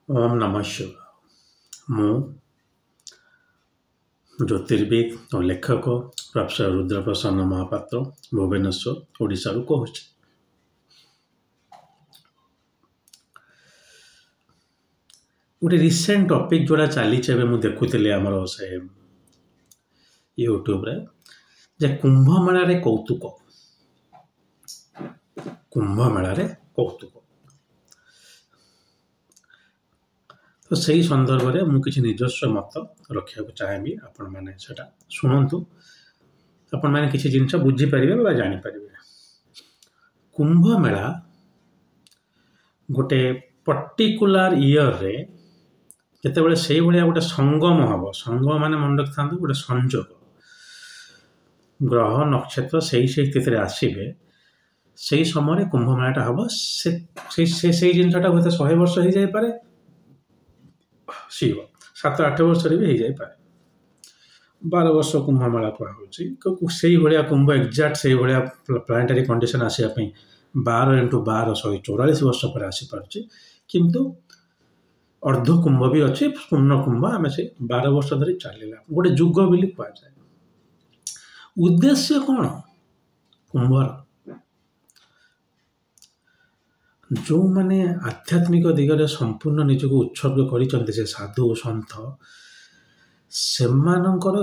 ओम नमः शिवाय। मु ज्योतिर्विद और लेखक प्रोफेसर रुद्रप्रसन्न महापात्र भुवनेश्वर ओडिशा कहूँ। गोटे रिसेंट टॉपिक जोड़ा चली मुझे देखुली आमर से यूट्यूब रे जे कुंभ मेला रे कौतुक कौतुक तो सही संदर्भ में मुझे निजस्व मत रखा चाहिए आपण मैंने शुणु आपण मैंने किसी जिनस बुझीपारे जापर। कुंभ मेला गोटे पर्टिकुलर इयर रे जिते से भाया गोटे संगम हम संगम मान मन रखि था गोटे संजोग ग्रह नक्षत्र से स्थिति आसवे से समय कुंभ मेलाटा हम से जिनसा हूँ 100 वर्ष हो जापे शिव 7-8 वर्ष भी हो जापे 12 वर्ष कुंभ मेला कहूँ से भाया कुंभ एक्जाक्ट से भाया प्लानेटरी कंडीशन आसापी 12 × 12 144 वर्ष पर आसीपार किंतु अर्ध कुंभ भी अच्छे पूर्ण कुंभ आम से 12 वर्ष धरी चलला गोटे जुग बोली कहुए। उद्देश्य कौन कुंभर जो माने आध्यात्मिक दिगरे संपूर्ण निजक उत्सर्ग कर साधु सन्थ से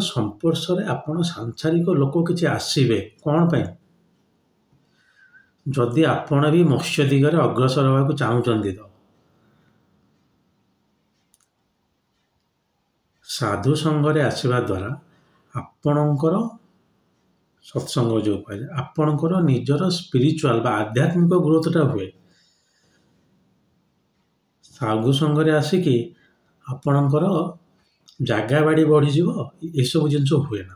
संपर्श आपण सांसारिक लोक किसी आसवे कौन पाई जदि आपण भी मत्स्य दिगरे अग्रसर होगा चाहते तो साधु संघरे आसवा द्वारा आपणकर सत्संग जो कहे आपणकर निजर स्पिरिचुआल बा आध्यात्मिक ग्रोथटा हुए। साधु संघरे आसिकी आपणकर जागा बाड़ी बढ़ीज ये सब जिनस हुए ना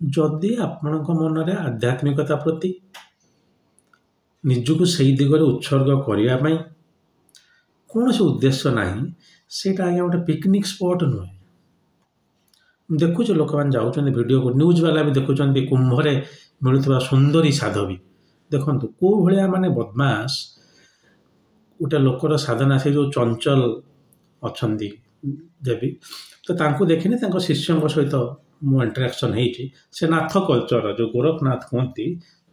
जदि आपण मन में आध्यात्मिकता प्रति निजक से दिगरे उत्सर्ग करने कौन से उद्देश्य ना सेटा आज्ञा गोटे पिकनिक स्पॉट नुहे। देखुच लोक मैंने जाऊँ वीडियो को न्यूज वाला भी देखुं कुंभरे मिलूवा सुंदरी साधवी देखु कौ भाया माने बदमाश गोटे लोकर साधना से जो चंचल अच्छा देवी तो तांको देखिनी शिष्यों सहित मो इंटरेक्शन होती से नाथ कल्चर जो गोरखनाथ कहती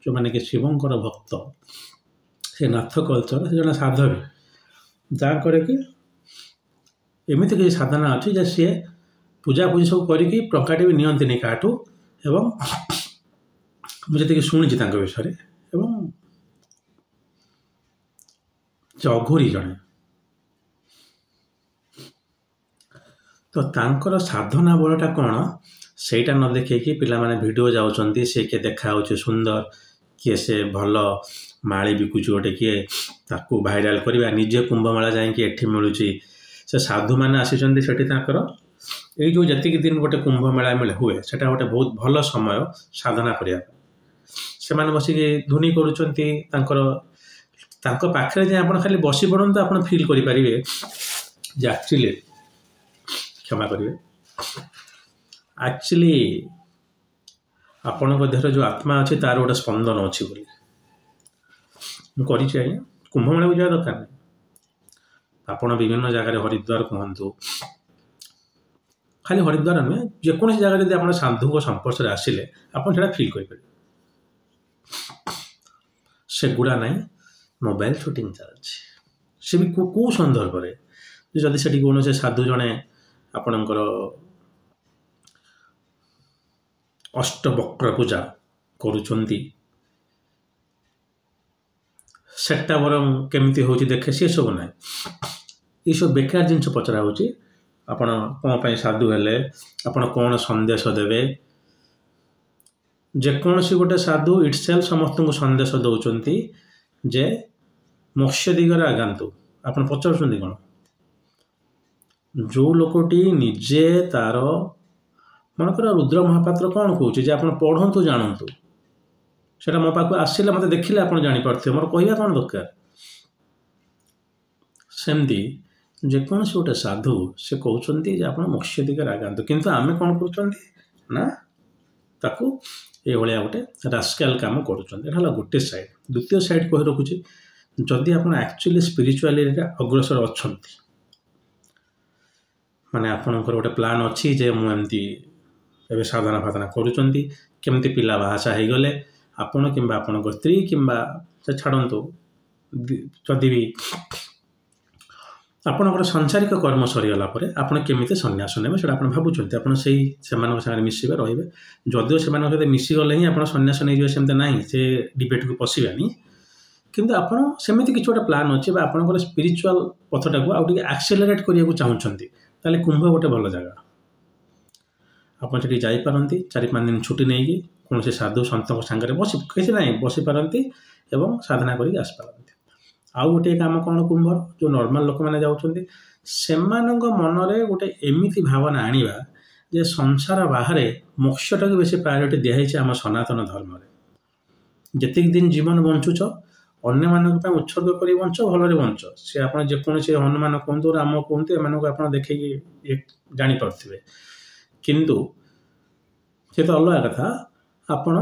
जो मैंने कि शिवंकर भक्त से नाथ कल्चर से जन साधवी जहाँ करे कि एमती किसी साधना अच्छी जे सी पूजा पूजी सब करके टंकाटे भी नियंती काठू एवं मुझे शुणी विषय एवं अघोरी जड़े तो तांकर साधना बलटा कौन सेटा न देखिए पिला माने वीडियो जाऊँच सी किए देखा सुंदर किए से भल माड़ी बिकुची गोटे किए ताकू भाइराल करवा निजे कुंभमेला जाकि मिलूँ से साधु मैंने आसी ये जो जी दिन गोटे कुंभ मेला मिले हुए से गोटे बहुत भल समय साधना करने से मैंने बसिक धुनी कर पाखे जाए आप खाली बसी पड़ते आप फिल करें एक्चुअली क्षमा करेंगे एक्चुअली आपण देहर जो आत्मा अच्छी तार गोटे स्पंदन अच्छी बोली मुझे आज्ञा कुंभ मेला को जावा दरकार नहीं आपण विभिन्न जगह हरिद्वार कहतु खाली हरिद्वार नुहे जेको जगह जब आप साधु संपर्श आसिले आप फिल करें से गुड़ा ना मोबाइल शूटिंग चलती भी कौ सन्दर्भ में जदि से कौन से साधु जड़े आपणकर अष्टवक्र पूजा करुँच सेटा बरम केमती हो देखे सी सब ना ये सब बेकार जिनस पचरा हो आपण कौन साधु हेले आपण कौन संदेश देवे जेकोसी गोटे साधु इटसेल्फ समस्त को संदेश दौरान जे मत्स्य दिगरे आगातु आप पचार कौन जो लोकटी निजे तार मनकर रुद्र महापात्र कौन कहे आप पढ़ु जानतु से मो पाक आसला मत देखिले आप जापारे मोर कहवा कौन दरकार सेमती जेकोसी गोटे साधु से कहते आप मत्स्य दिगरे आगातु किंतु आमे कौन कर ये गोटे रास्केल कम कर गोटे सैड द्वितीय सैड कही रखुच्छे जदि आप एक्चुअली स्पिरिचुआलिटी अग्रसर अच्छा माने आपणकर गोटे प्लान अच्छी जे मुझे एवं साधना फाधना करुँच पिला बाहासा हो गले आपण कि आपण स्त्री कि छाड़ू जदि भी आपणकर सांसारिक कर्म सरीगला आपण केमी सन्यास ने आप भावुं आप सागे मिसवे रे जदिव से मिसीगले ही आप सन्यास नहीं सेमती ना से डिबेट को पशिबानी किंतु आपण सेमती किसी गोटे प्लान अच्छे आपंकर स्पिरिचुआल पथटा को आउटे एक्सेलरेट करने चाहते ताले कुंभ गोटे भल जगह आपड़ से जापारती 4-5 दिन छुट्टी नहीं कौन से साधु सत सागर बस किसी ना बसी पारती एवं साधना करके आसपारती आउ गोटे काम कौन कुंभर जो नॉर्मल लोक मैंने जाऊँच से मनरे गोटे एमती भावना आनिबा जे संसार बाहर मोक्षटा को बेसी प्रायोरिटी दिखाई आम सनातन धर्म जेति दिन जीवन बंचुच अन्य मानक उत्सर्ग कर बंच भलि बंच सी आप जेकोसी हनुमान कहतु राम कहतु एम आप देखे जापारे किंतु से तो अलग कथा आपण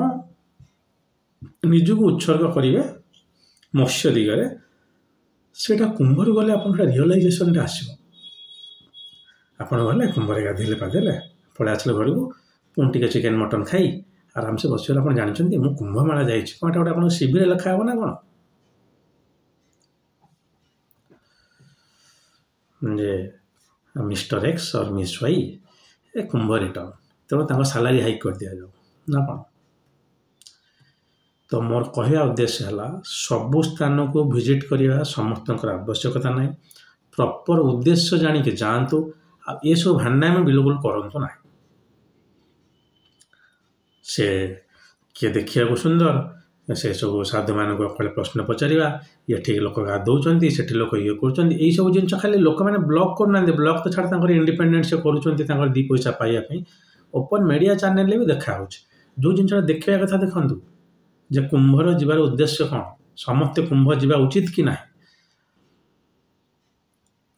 निजक उत्सर्ग करेंगे मत्स्य दिगरे सेटा कुंभर गले आप रियलाइजेसन आसो आपड़ गले कुंभर गाधेले पाधेले पड़े आसले घर को पुणी टे चिकेन मटन खाई आराम से बसगले आप जानते मुझे कुंभमेला जाइए कौन गोटे आप शिविर लिखा हे ना कौन जे मिस्टर एक्स और मिस वाई ए कुंभ रिटर्न तेणु सालारी हाइक कर दि जाऊ ना कौन तो मोर कहवा उद्देश्य है सबु स्थान को विजिट करवा समस्त आवश्यकता ना प्रॉपर उद्देश्य जानिके जातु ये सब भांडाम बिल्कुल करूँ ना से किए देखा सुंदर से सब साधु मान प्रश्न पचारा ये ठीक लोक गाधौं से लोक ये कर सब जिन खाली लोक मैंने ब्लॉग करना ब्लॉग तो छाड़ इंडिपेंडेंट से कर दी पैसा पाइबापी ओपन मीडिया चैनल भी देखा जो जिन देखा कथा देखूँ जे कुंभर जीवार उद्देश्य कौन समस्ते कुंभ जीवा उचित कि ना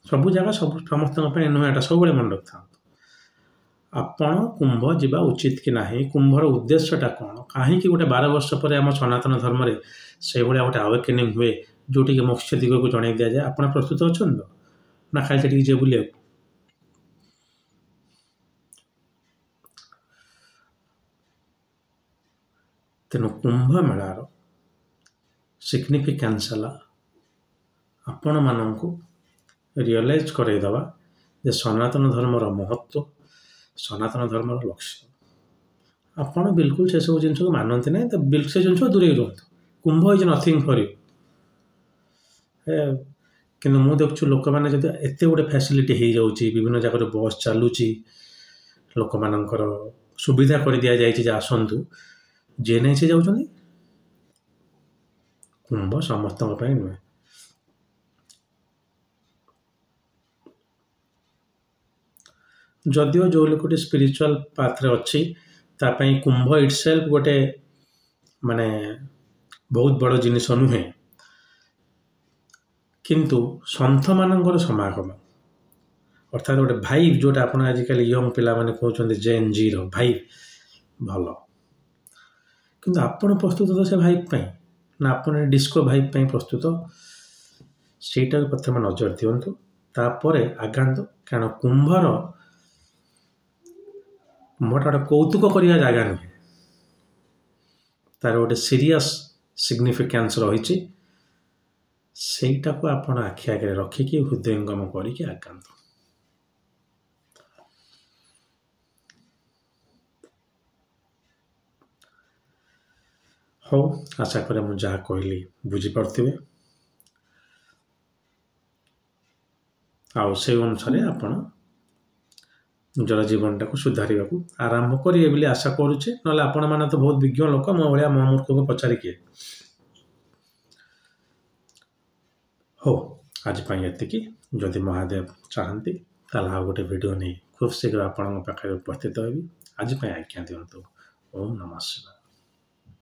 सबू जगह सब समस्त नुह सब मन रखता आपण कुंभ जीवा उचित कि ना कुंभर उद्देश्यटा कौन कहीं गोटे 12 वर्ष पर आम सनातन धर्म से भाया गोटे अवेकनिंग हुए जोटि मोक्ष दिग को जन दि जाए आप प्रस्तुत अच्छा ना खाली से जे बुले तेणु कुंभ मेलार सिग्निफिकेन्स है आपण मानक रियलाइज करईदवा जे सनातन धर्मर महत्व सनातन धर्मर लक्ष्य आपण बिल्कुल से सब जिन को मानते ना तो बिल्कुल से जिन दूरे रुहतु कुंभ इज नथिंग फॉर यू कि मुझे देखु लोक मैंने जब एत गोटे फैसिलिटी हो जाऊँगी विभिन्न जगह बस चलुची लोक मानकर सुविधा कर दि जाए आसतु जे नहीं से जाऊँ कुंभ समस्त नुहे जदिव जो लोक स्पिरिचुअल पाथरे अच्छी तापाई कुंभ इटसेल्फ गोटे माने बहुत बड़ जिनिस नुहे किंतु सन्थ मानकर समागम अर्थात गोटे भाइब जोटा आप आजिकल यंग पिला माने कहते जेन जी भाइब भल किंतु आपण प्रस्तुत तो से भाइब ना आपण डिस्को भाइब प्रस्तुत सेटा प्रथम नजर दिंतु तापर आगांतु कारण कुंभर गोटे कौतुक करने जगह नुहे तार गोटे सीरियस सिग्निफिकेन्स रही सेटा को आपण आखि आगे रखिकी हृदयंगम करके आगांतु हो आशा करे मुझे जहाँ कहली बुझीपे से अनुसार आपण निजर जीवन टाक सुधार आरंभ करेंगे बोली आशा करुचे ना आपण मैंने तो बहुत विज्ञ लोक मो भाया मूर्ख को पचारि किए हो आज ये जदि महादेव चाहती ताला गोटे वीडियो नहीं खूब शीघ्र आपण पाखे उपस्थित होगी आज आज्ञा दिंतु ओम नमः शिवाय।